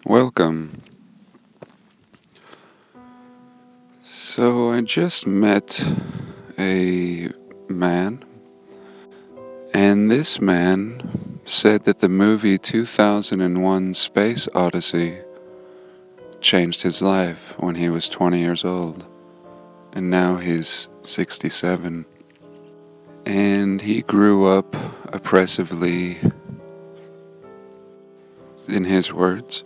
Welcome. So, I just met a man, and this man said that the movie 2001 Space Odyssey changed his life when he was 20 years old, and now he's 67. And he grew up oppressively, in his words,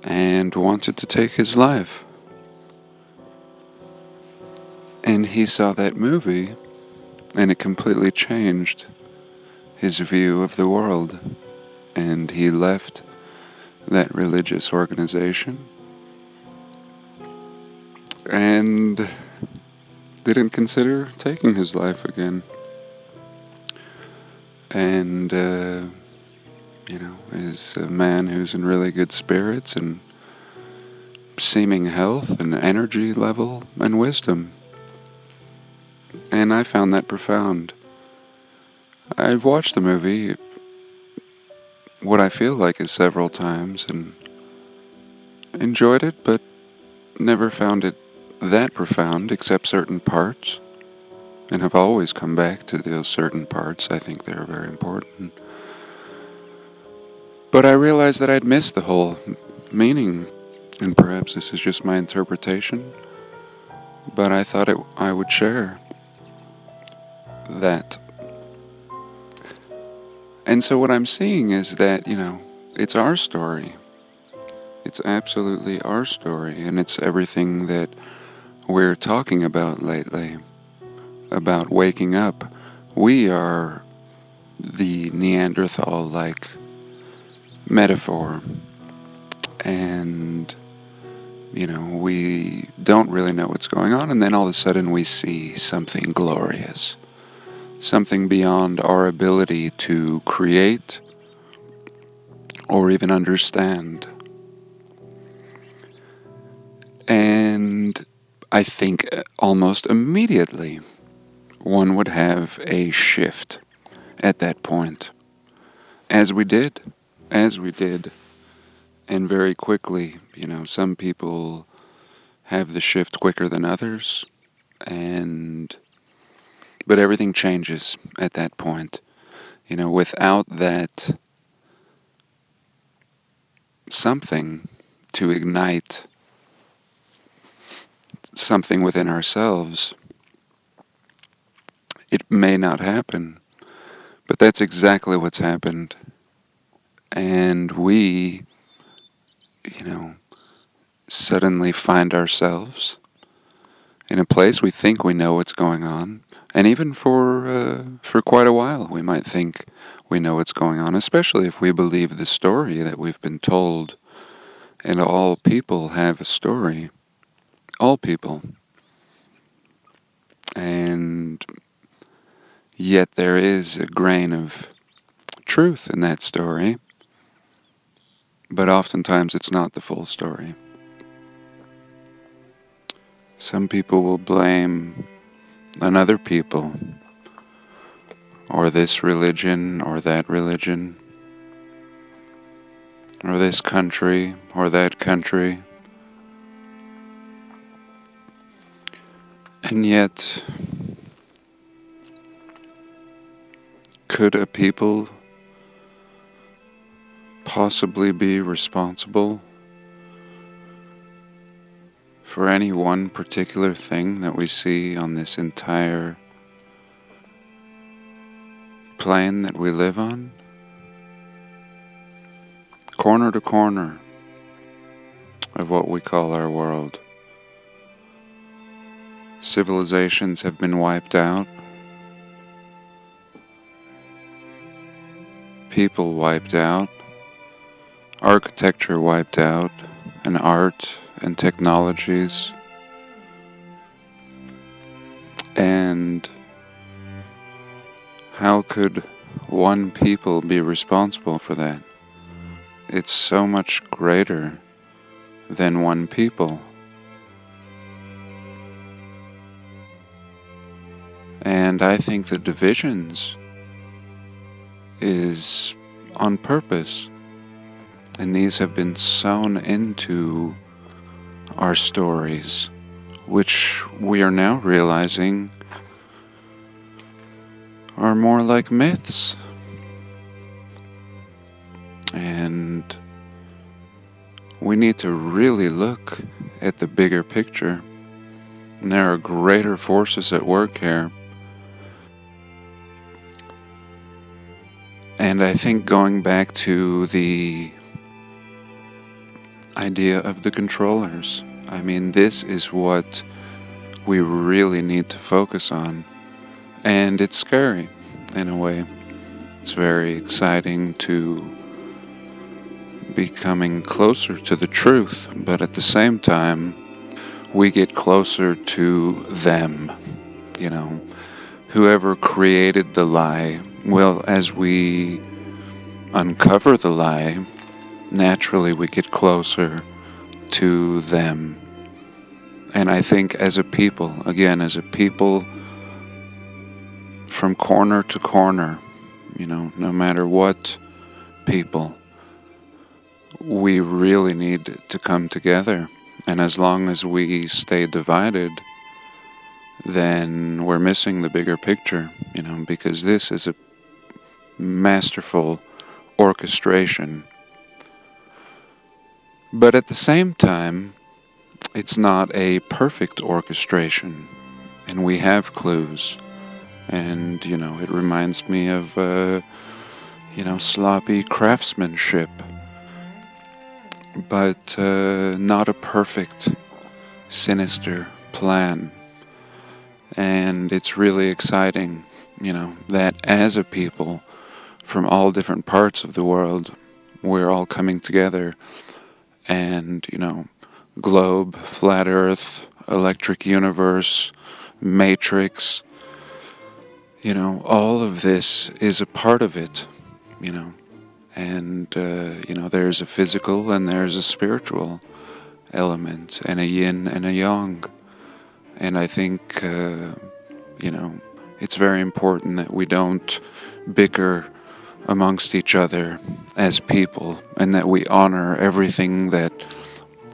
and wanted to take his life. And he saw that movie, and it completely changed his view of the world. And he left that religious organization and didn't consider taking his life again. And, is a man who's in really good spirits and seeming health and energy level and wisdom. And I found that profound. I've watched the movie what I feel like is several times and enjoyed it, but never found it that profound except certain parts, and have always come back to those certain parts. I think they're very important. But I realized that I'd missed the whole meaning, and perhaps this is just my interpretation, but I thought I would share that. And so what I'm seeing is that, it's our story. It's absolutely our story, and it's everything that we're talking about lately, about waking up. We are the Neanderthal-like metaphor, and we don't really know what's going on, and then all of a sudden we see something glorious, something beyond our ability to create or even understand. And I think almost immediately one would have a shift at that point, as we did, and very quickly. Some people have the shift quicker than others, but everything changes at that point. Without that something to ignite something within ourselves, it may not happen. But that's exactly what's happened. And we, suddenly find ourselves in a place we think we know what's going on. And even for quite a while, we might think we know what's going on, especially if we believe the story that we've been told. And all people have a story. All people. And yet there is a grain of truth in that story. But oftentimes it's not the full story. Some people will blame another people, or this religion, or that religion, or this country, or that country. And yet, could a people possibly be responsible for any one particular thing that we see on this entire plane that we live on? Corner to corner of what we call our world, civilizations have been wiped out, people wiped out, architecture wiped out, and art and technologies. And how could one people be responsible for that? It's so much greater than one people. And I think the divisions is on purpose. And these have been sewn into our stories, which we are now realizing are more like myths. And we need to really look at the bigger picture. And there are greater forces at work here. And I think going back to the idea of the controllers, I mean, this is what we really need to focus on. And it's scary in a way. It's very exciting to be coming closer to the truth, but at the same time, we get closer to them. You know, whoever created the lie, well, as we uncover the lie, naturally we get closer to them. And I think as a people, from corner to corner, no matter what people, we really need to come together. And as long as we stay divided, then we're missing the bigger picture, because this is a masterful orchestration. But at the same time, it's not a perfect orchestration, and we have clues. And, it reminds me of, sloppy craftsmanship, but not a perfect, sinister plan. And it's really exciting, that as a people from all different parts of the world, we're all coming together. And, globe, flat earth, electric universe, matrix, all of this is a part of it, and, there's a physical and there's a spiritual element, and a yin and a yang. And I think, it's very important that we don't bicker amongst each other as people, and that we honor everything that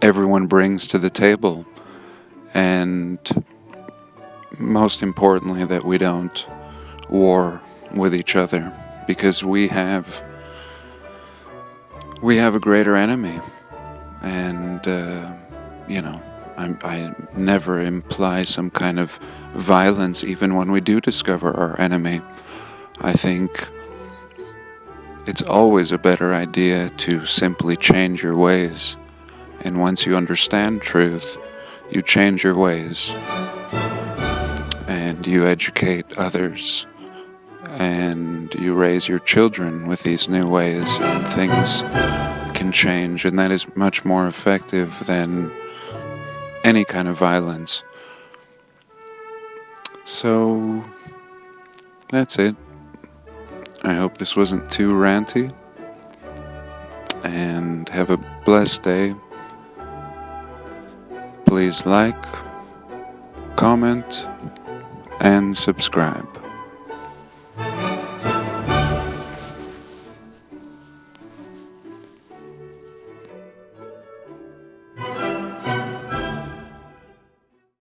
everyone brings to the table. And most importantly, that we don't war with each other, because we have a greater enemy. And I never imply some kind of violence even when we do discover our enemy. I think it's always a better idea to simply change your ways. And once you understand truth, you change your ways. And you educate others. And you raise your children with these new ways, and things can change. And that is much more effective than any kind of violence. So, that's it. I hope this wasn't too ranty. And have a blessed day. Please like, comment, and subscribe.